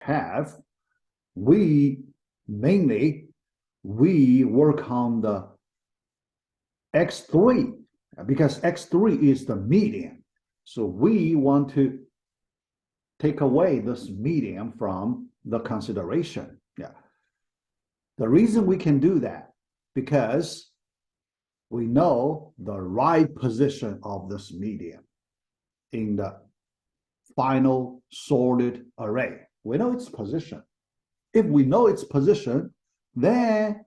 have, we work on the X3 because X3 is the median. So we want to take away this median from the consideration. Yeah. The reason we can do that because we know the right position of this median in the final sorted array. We know its position. If we know its position, then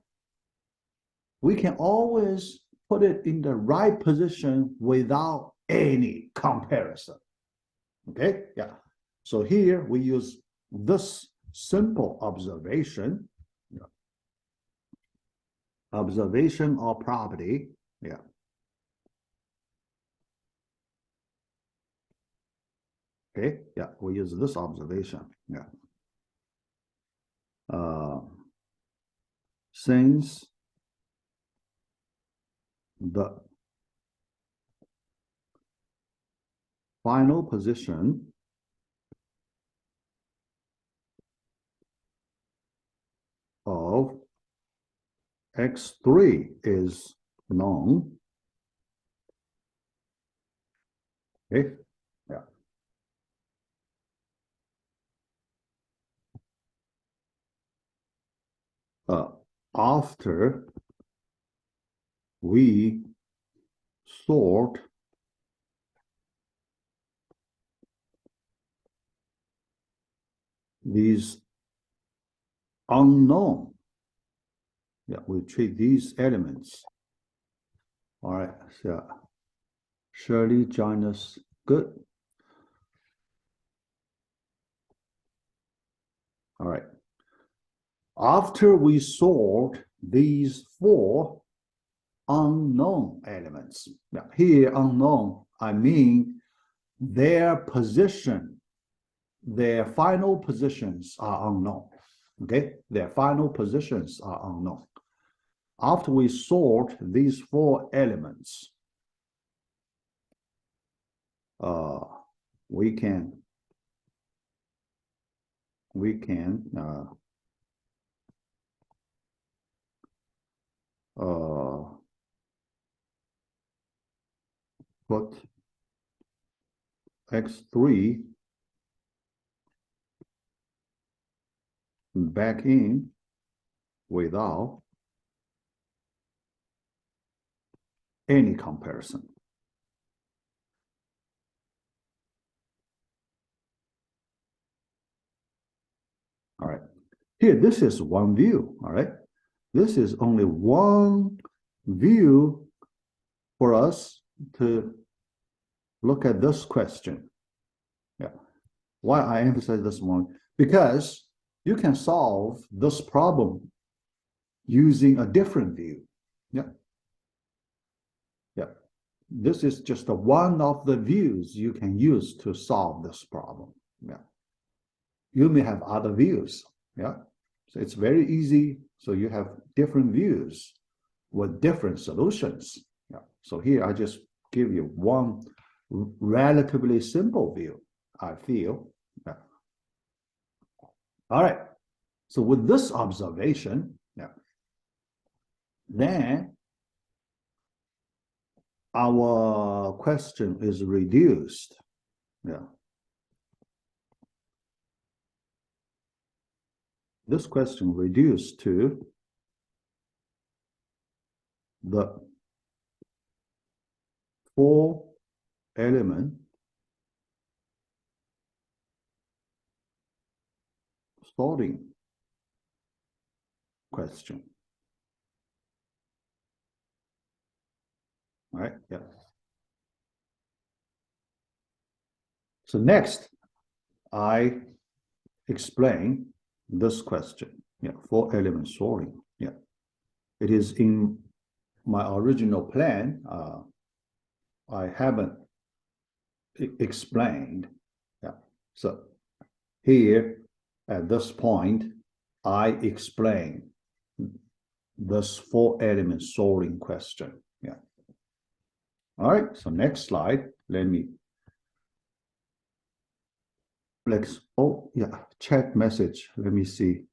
we can always put it in the right position without any comparison. Okay, yeah. So here we use this simple observation. Yeah. Observation or property. Yeah. Okay, yeah, we use this observation. Yeah. Since the final position of X3 is known. Okay, yeah. After we sort these unknown, yeah, we treat these elements. All right, so Shirley join us. Good. All right. After we sort these 4 unknown elements. Now, here, unknown, I mean their position, their final positions are unknown. Okay, their final positions are unknown. After we sort these 4 elements, we can put X3 back in without any comparison. All right, here, this is one view, all right? This is only one view for us to look at this question. Yeah, why I emphasize this one? Because you can solve this problem using a different view. Yeah. Yeah. This is just one of the views you can use to solve this problem. Yeah. You may have other views. Yeah. So it's very easy. So you have different views with different solutions. Yeah. So here I just give you one relatively simple view, I feel. Yeah. All right. So with this observation, yeah, then our question is reduced. Yeah. This question reduced to the 4-element sorting question. All right, yeah. So next, I explain this question. Yeah, 4-element sorting. Yeah, it is in my original plan. I haven't explained. Yeah, so here at this point, I explain this 4-element sorting question. Yeah. All right, so next slide, let me Let's, oh, yeah, chat message. Let me see.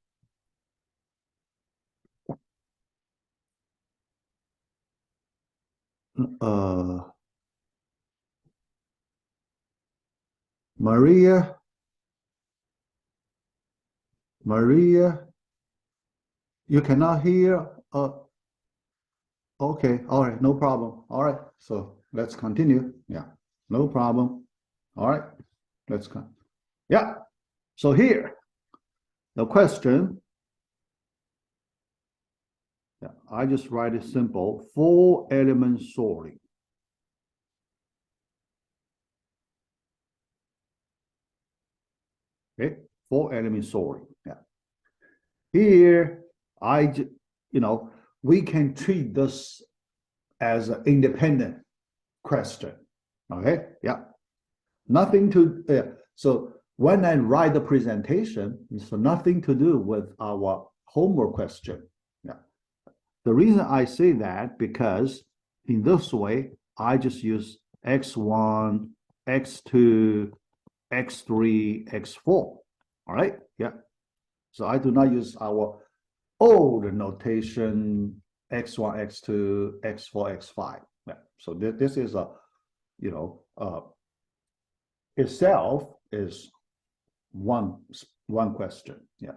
Maria, you cannot hear? Okay, all right, no problem. All right, so let's continue. Yeah, no problem. All right, let's go. Yeah, so here, the question, yeah, I just write it simple, 4-element sorting. Okay, 4-element sorting. Yeah. Here, you know, we can treat this as an independent question. Okay, yeah, nothing to, so when I write the presentation, it's nothing to do with our homework question. Yeah. The reason I say that because in this way, I just use x1, x2, x3, x4. All right, yeah. So I do not use our old notation x1, x2, x4, x5. Yeah. So this is a, you know, itself is one question. Yeah.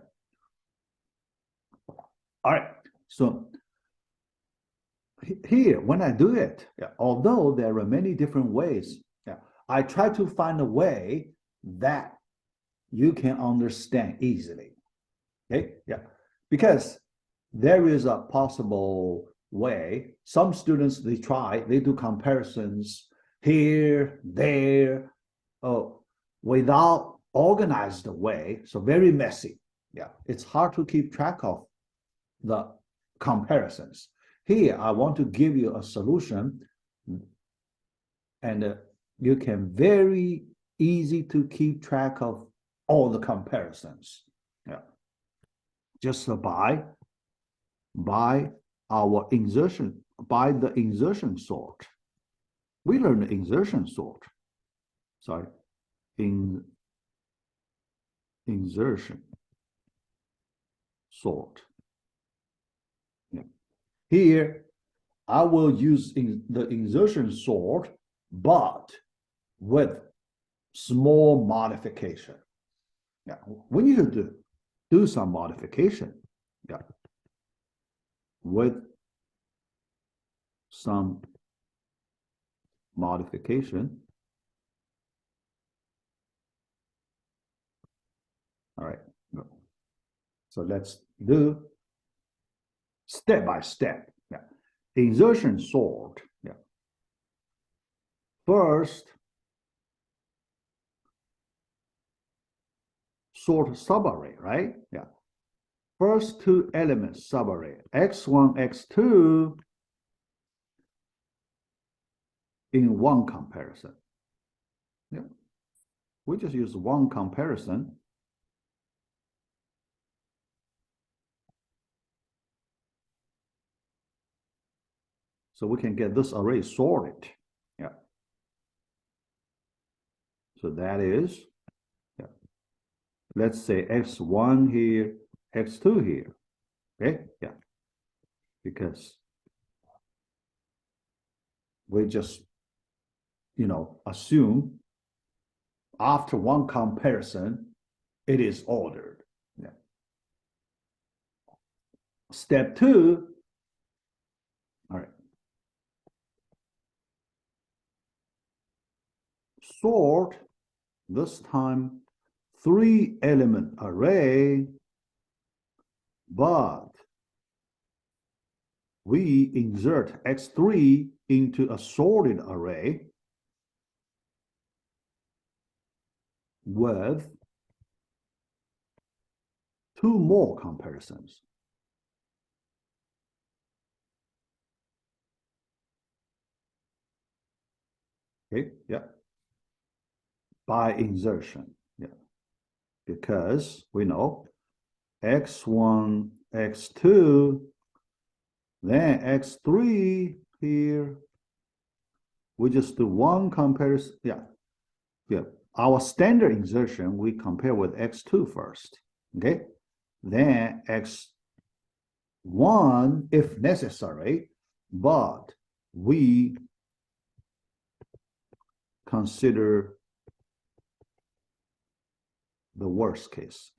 All right. So here, when I do it, yeah, although there are many different ways, yeah, I try to find a way that you can understand easily. Okay. Yeah. Because there is a possible way. Some students they do comparisons here, there, without organized way, so very messy. Yeah, it's hard to keep track of the comparisons. Here, I want to give you a solution, and you can very easy to keep track of all the comparisons. Yeah, just by our insertion, by the insertion sort. We learned the insertion sort. Sorry, insertion sort. Yeah. Here, I will use the insertion sort, but with small modification. Yeah, we need to do some modification. Yeah, with some modification. All right. So let's do step by step. Yeah. Insertion sort. Yeah. First, sort subarray, right? Yeah. First two elements subarray, x1, x2 in one comparison. Yeah. We just use one comparison. So we can get this array sorted. Yeah. So that is, yeah, let's say x1 here, x2 here. Okay, yeah. Because we just, assume after one comparison, it is ordered. Yeah. Step 2, all right. Sort, this time, 3-element array, but we insert x3 into a sorted array with 2 more comparisons. Okay, yeah. By insertion, yeah. Because we know x1, x2, then x3 here. We just do one comparison. Yeah, yeah. our standard insertion, we compare with x2 first, okay? Then x1 if necessary, but we consider the worst case.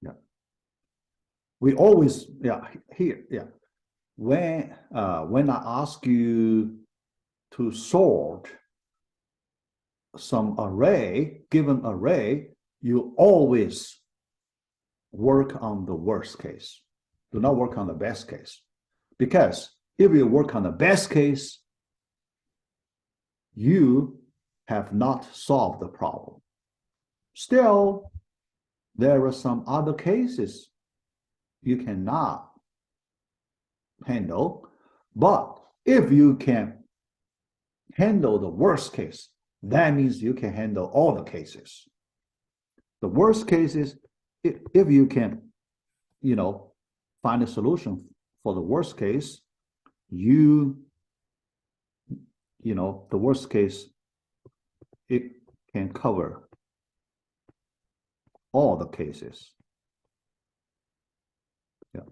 Yeah. We always, here. When I ask you to sort some array, given array, you always work on the worst case. Do not work on the best case. Because if you work on the best case, you have not solved the problem. Still, there are some other cases you cannot handle, but if you can handle the worst case, that means you can handle all the cases. The worst case is if you can, find a solution for the worst case, the worst case, it can cover all the cases. Yeah.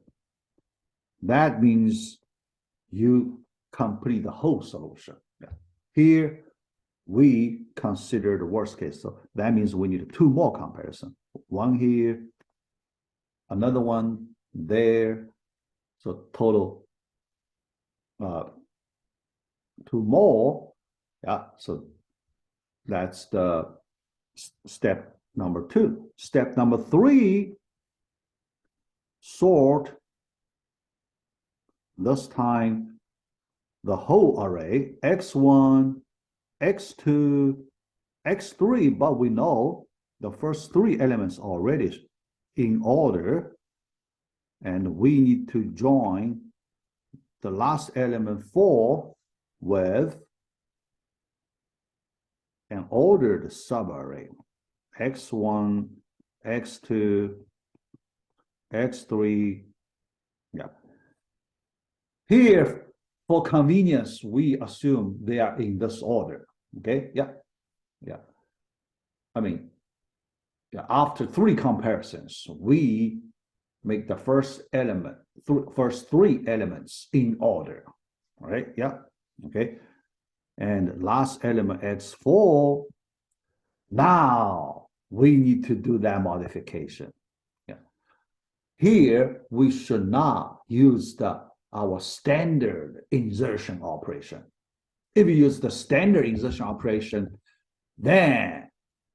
That means you complete the whole solution. Yeah. Here, we consider the worst case. So that means we need two more comparisons. One here, another one there. So total two more. Yeah, so that's the step number 2. Step number 3, sort this time the whole array, x1, x2, x3, but we know the first 3 elements already in order, and we need to join the last element 4 with an ordered subarray, x1, x2, x3. Yeah. Here, for convenience, we assume they are in this order. Okay? Yeah. I mean, after 3 comparisons, we make the first 3 elements in order. All right? Yeah. Okay. And last element x4. Now we need to do that modification. Yeah. Here we should not use our standard insertion operation. If you use the standard insertion operation, then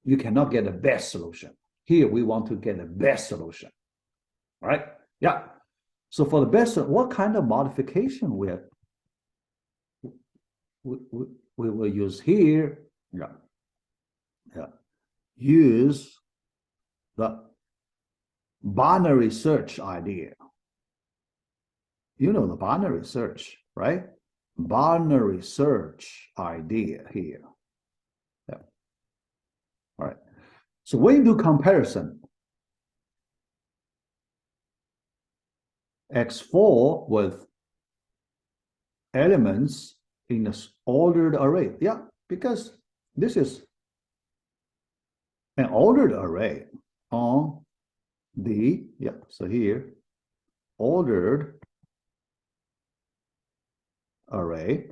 you cannot get the best solution. Here we want to get the best solution. All right? Yeah. So for the best, what kind of modification we will use here? Yeah. Use the binary search idea. You know the binary search, right? Binary search idea here. Yeah. All right. So when you do comparison, x4 with elements in this ordered array. Yeah, because this is an ordered array on the, so here, ordered array.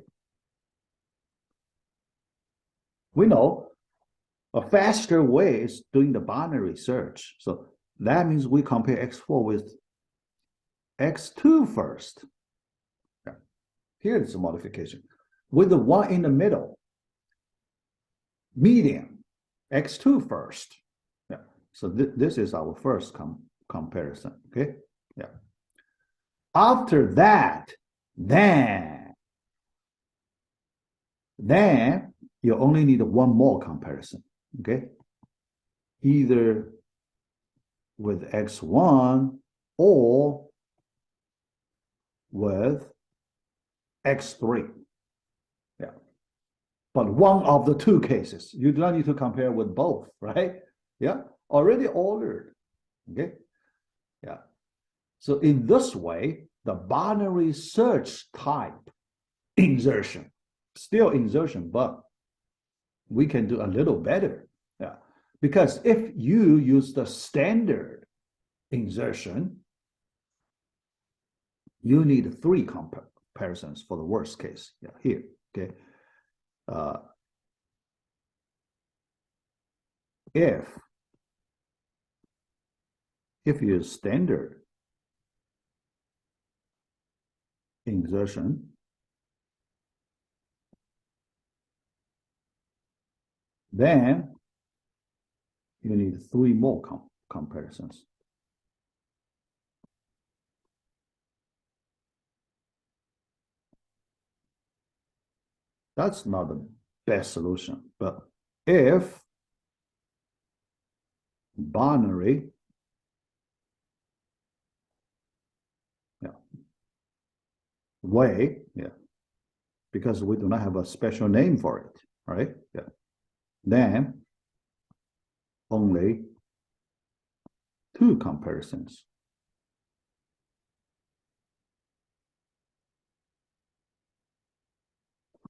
We know a faster way is doing the binary search. So that means we compare x4 with x2 first. Yeah. Here is a modification. With the one in the middle, median, x2 first. Yeah. So this is our first comparison. Okay. Yeah. After that, then you only need one more comparison. Okay. Either with x1 or with x3. Yeah. But one of the 2 cases. You do not need to compare with both, right? Yeah. Already ordered. Okay. Yeah. So in this way, the binary search type insertion. Still insertion, but we can do a little better. Yeah. Because if you use the standard insertion, you need 3 comparisons for the worst case. Yeah, here. Okay. If you use standard insertion, then you need 3 more comparisons. That's not the best solution, but if binary, way, because we do not have a special name for it, right? Yeah. Then only 2 comparisons.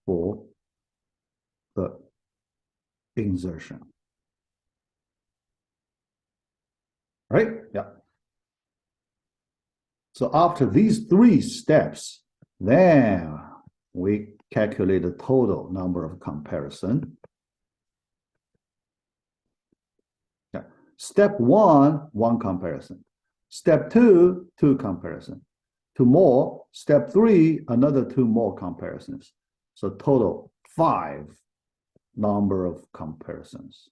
For the insertion. Right? Yeah. So after these 3 steps, then we calculate the total number of comparison. Yeah. Step 1, 1 comparison. Step 2, 2 comparison. 2 more. Step 3, another 2 more comparisons. So total 5 number of comparisons.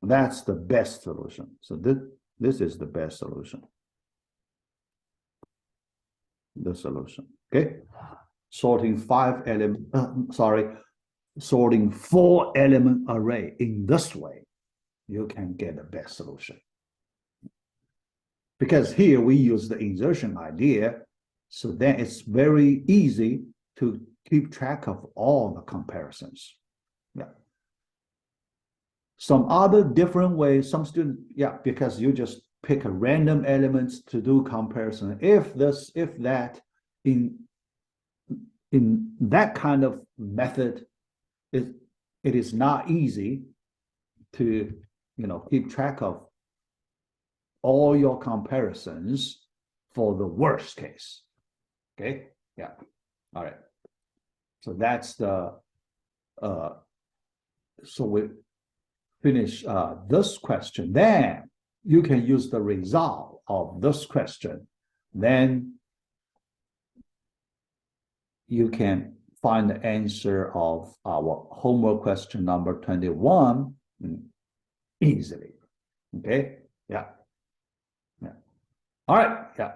That's the best solution. So this is the best solution. The solution. Okay. Sorting 4-element array in this way, you can get the best solution. Because here we use the insertion idea, so then it's very easy to keep track of all the comparisons. Yeah. Some other different ways, some students, because you just pick a random elements to do comparison. If that, in that kind of method, it is not easy to keep track of all your comparisons for the worst case. Okay, yeah, all right. So that's the so we finish this question. Then you can use the result of this question. Then you can find the answer of our homework question number 21 easily. Okay, yeah. All right, yeah.